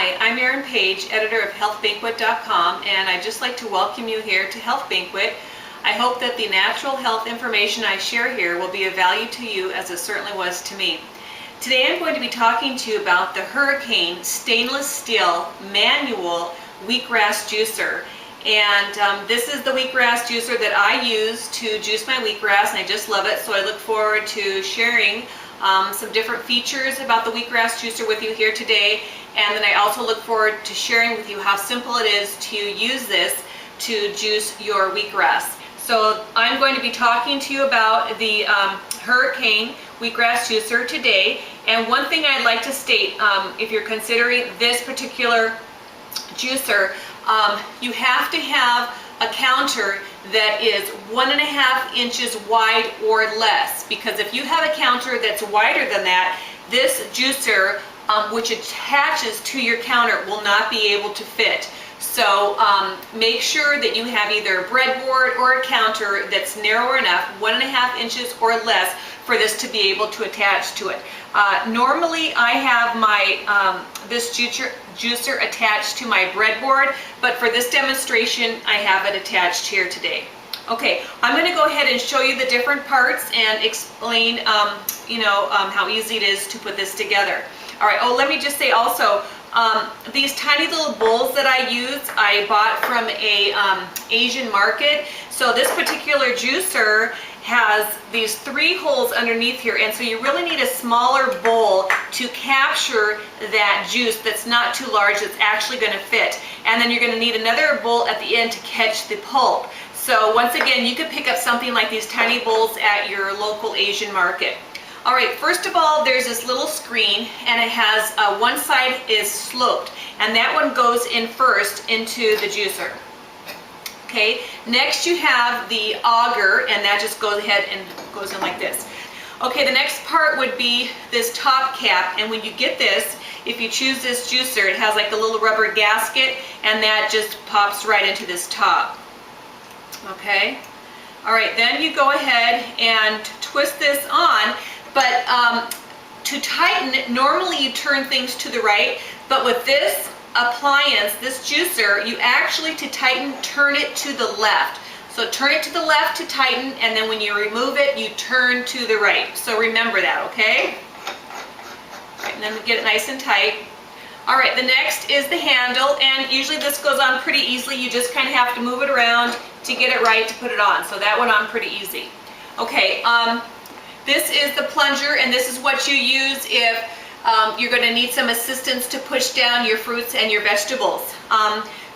Hi, I'm Erin Page, editor of healthbanquet.com, and I'd just like to welcome you here to Health Banquet. I hope that the natural health information I share here will be of value to you as it certainly was to me. Today I'm going to be talking to you about the Hurricane stainless steel manual wheatgrass juicer. And this is the wheatgrass juicer that I use to juice my wheatgrass, and I just love it. So I look forward to sharing some different features about the wheatgrass juicer with you here today. And then I also look forward to sharing with you how simple it is to use this to juice your wheatgrass. So I'm going to be talking to you about the Hurricane wheatgrass juicer today. And one thing I'd like to state, if you're considering this particular juicer, you have to have a counter that is 1.5 inches wide or less, because if you have a counter that's wider than that, this juicer, which attaches to your counter, will not be able to fit. So make sure that you have either a breadboard or a counter that's narrow enough, 1.5 inches or less, for this to be able to attach to it. Normally I have my this juicer attached to my breadboard, but for this demonstration I have it attached here today. Okay, I'm going to go ahead and show you the different parts and explain how easy it is to put this together. Alright, let me just say also, these tiny little bowls that I use, I bought from a Asian market. So this particular juicer has these 3 holes underneath here, and so you really need a smaller bowl to capture that juice that's not too large, that's actually going to fit. And then you're going to need another bowl at the end to catch the pulp. So once again, you could pick up something like these tiny bowls at your local Asian market. Alright, first of all, there's this little screen, and it has one side is sloped, and that one goes in first into the juicer. Okay, next you have the auger, and that just goes ahead and goes in like this. Okay, the next part would be this top cap, and when you get this, if you choose this juicer, it has like a little rubber gasket, and that just pops right into this top. Okay, alright, then you go ahead and twist this on. But to tighten, normally you turn things to the right, but with this appliance, this juicer, you actually, to tighten, turn it to the left. So turn it to the left to tighten, and then when you remove it, you turn to the right. So remember that, okay? Right, and then we get it nice and tight. Alright, the next is the handle, and usually this goes on pretty easily. You just kind of have to move it around to get it right to put it on. So that went on pretty easy. Okay, this is the plunger, and this is what you use if you're going to need some assistance to push down your fruits and your vegetables.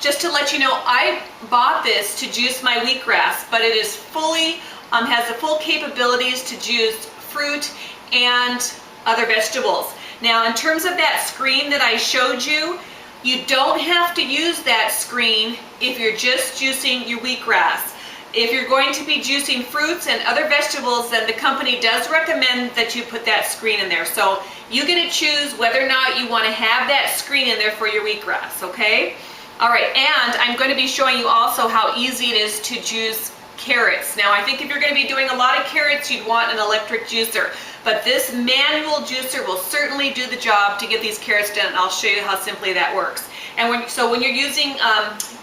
Just to let you know, I bought this to juice my wheatgrass, but it is fully, has the full capabilities to juice fruit and other vegetables. Now, in terms of that screen that I showed you, you don't have to use that screen if you're just juicing your wheatgrass. If you're going to be juicing fruits and other vegetables, then the company does recommend that you put that screen in there. So you get to choose whether or not you want to have that screen in there for your wheatgrass, okay? Alright, and I'm going to be showing you also how easy it is to juice carrots. Now, I think if you're going to be doing a lot of carrots, you'd want an electric juicer. But this manual juicer will certainly do the job to get these carrots done, and I'll show you how simply that works. And when you're using,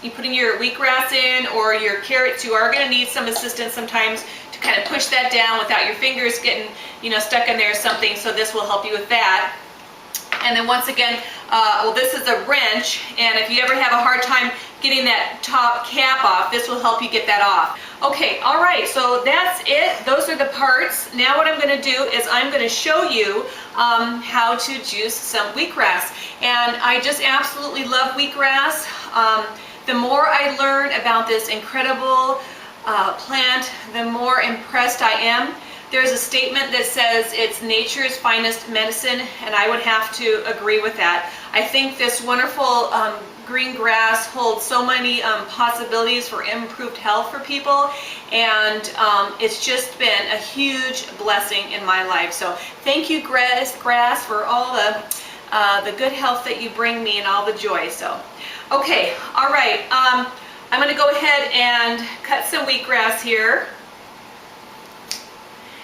you putting your wheatgrass in or your carrots, you are going to need some assistance sometimes to kind of push that down without your fingers getting, stuck in there or something. So this will help you with that. And then once again, this is a wrench, and if you ever have a hard time getting that top cap off, this will help you get that off. Okay, alright, so that's it. Those are the parts. Now what I'm going to do is I'm going to show you how to juice some wheatgrass. And I just absolutely love wheatgrass. The more I learn about this incredible plant, the more impressed I am. There's a statement that says it's nature's finest medicine, and I would have to agree with that. I think this wonderful green grass holds so many possibilities for improved health for people, and it's just been a huge blessing in my life. So thank you, grass, for all the good health that you bring me and all the joy. So, okay, all right. I'm going to go ahead and cut some wheatgrass here.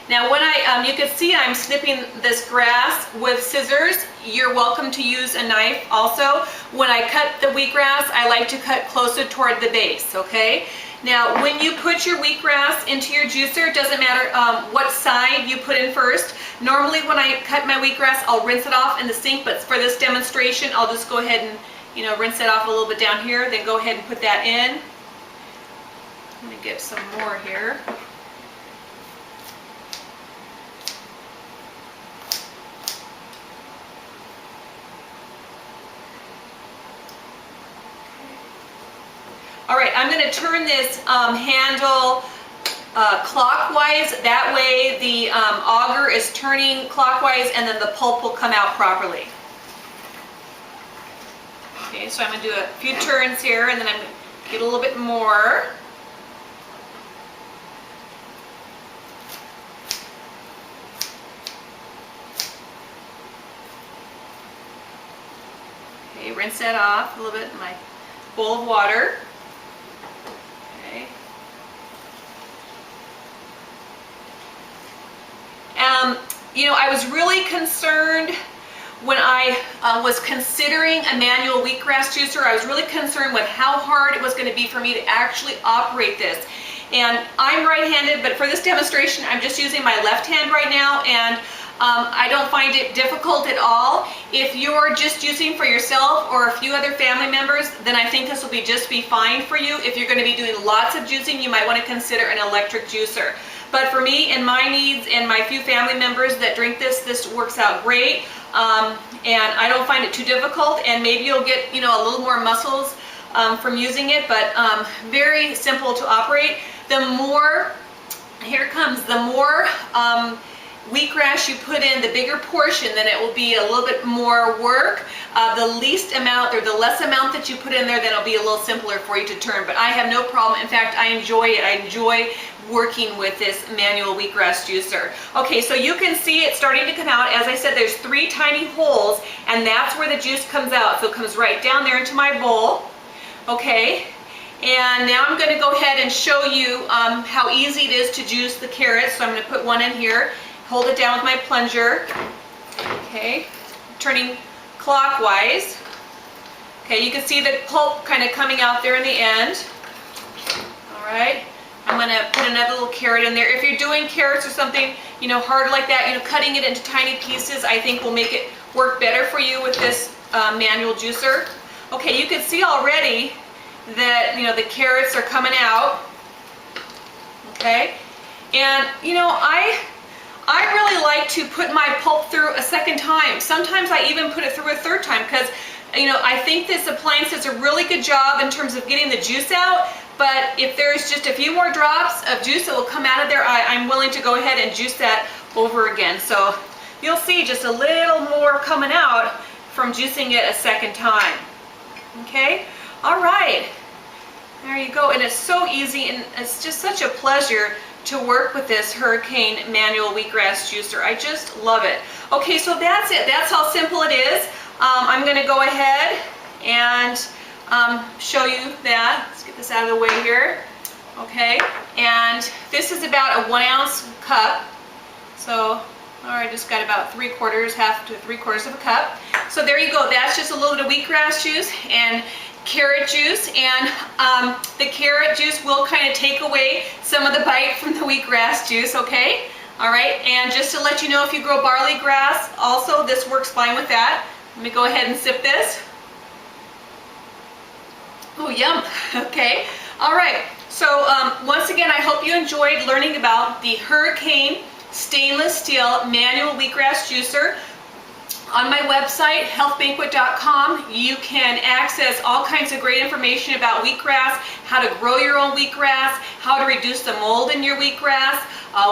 Now when you can see I'm snipping this grass with scissors. You're welcome to use a knife also. When I cut the wheatgrass, I like to cut closer toward the base, okay? Now when you put your wheatgrass into your juicer, it doesn't matter what side you put in first. Normally when I cut my wheatgrass, I'll rinse it off in the sink, but for this demonstration, I'll just go ahead and rinse it off a little bit down here, then go ahead and put that in. I'm going to get some more here. All right, I'm going to turn this handle clockwise. That way the auger is turning clockwise and then the pulp will come out properly. Okay, so I'm going to do a few turns here and then I'm going to get a little bit more. Okay, rinse that off a little bit in my bowl of water. Okay. I was really concerned when I was considering a manual wheatgrass juicer. I was really concerned with how hard it was going to be for me to actually operate this. And I'm right-handed, but for this demonstration, I'm just using my left hand right now, and I don't find it difficult at all. If you're just using for yourself or a few other family members, then I think this will just be fine for you. If you're going to be doing lots of juicing, you might want to consider an electric juicer. But for me and my needs and my few family members that drink this works out great. And I don't find it too difficult, and maybe you'll get a little more muscles from using it, but very simple to operate. The more, here it comes, the more wheatgrass you put in, the bigger portion, then it will be a little bit more work. The least amount or the less amount that you put in there, then it'll be a little simpler for you to turn. But I have no problem. In fact, I enjoy it. I enjoy working with this manual wheatgrass juicer. Okay, so you can see it starting to come out. As I said, there's 3 tiny holes, and that's where the juice comes out. So it comes right down there into my bowl. Okay, and now I'm going to go ahead and show you how easy it is to juice the carrots. So I'm going to put one in here, hold it down with my plunger. Okay, turning clockwise. Okay, you can see the pulp kind of coming out there in the end. All right. I'm going to put another little carrot in there. If you're doing carrots or something, hard like that, cutting it into tiny pieces, I think will make it work better for you with this manual juicer. Okay, you can see already that, the carrots are coming out. Okay, and, I really like to put my pulp through a second time. Sometimes I even put it through a third time because, I think this appliance does a really good job in terms of getting the juice out. But if there's just a few more drops of juice that will come out of there, I'm willing to go ahead and juice that over again. So you'll see just a little more coming out from juicing it a second time. Okay, all right, there you go. And it's so easy, and it's just such a pleasure to work with this Hurricane manual wheatgrass juicer. I just love it. Okay, so that's it. That's how simple it is. I'm going to go ahead and show you that. Let's get this out of the way here. Okay, and this is about a 1 ounce cup. So, I just got about 3/4, half to 3/4 of a cup. So there you go. That's just a little bit of wheatgrass juice and carrot juice, and the carrot juice will kind of take away some of the bite from the wheatgrass juice. Okay, all right. And just to let you know, if you grow barley grass, also this works fine with that. Let me go ahead and sip this. Oh, yum. Okay. All right. So once again, I hope you enjoyed learning about the Hurricane stainless steel manual wheatgrass juicer. On my website, healthbanquet.com, you can access all kinds of great information about wheatgrass, how to grow your own wheatgrass, how to reduce the mold in your wheatgrass,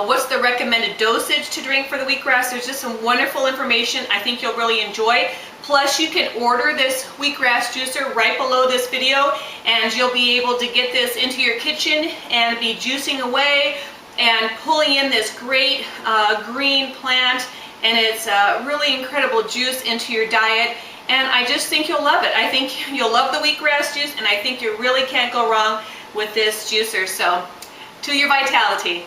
what's the recommended dosage to drink for the wheatgrass. There's just some wonderful information I think you'll really enjoy. Plus, you can order this wheatgrass juicer right below this video, and you'll be able to get this into your kitchen and be juicing away and pulling in this great green plant, and it's really incredible juice into your diet. And I just think you'll love it. I think you'll love the wheatgrass juice, and I think you really can't go wrong with this juicer. So, to your vitality.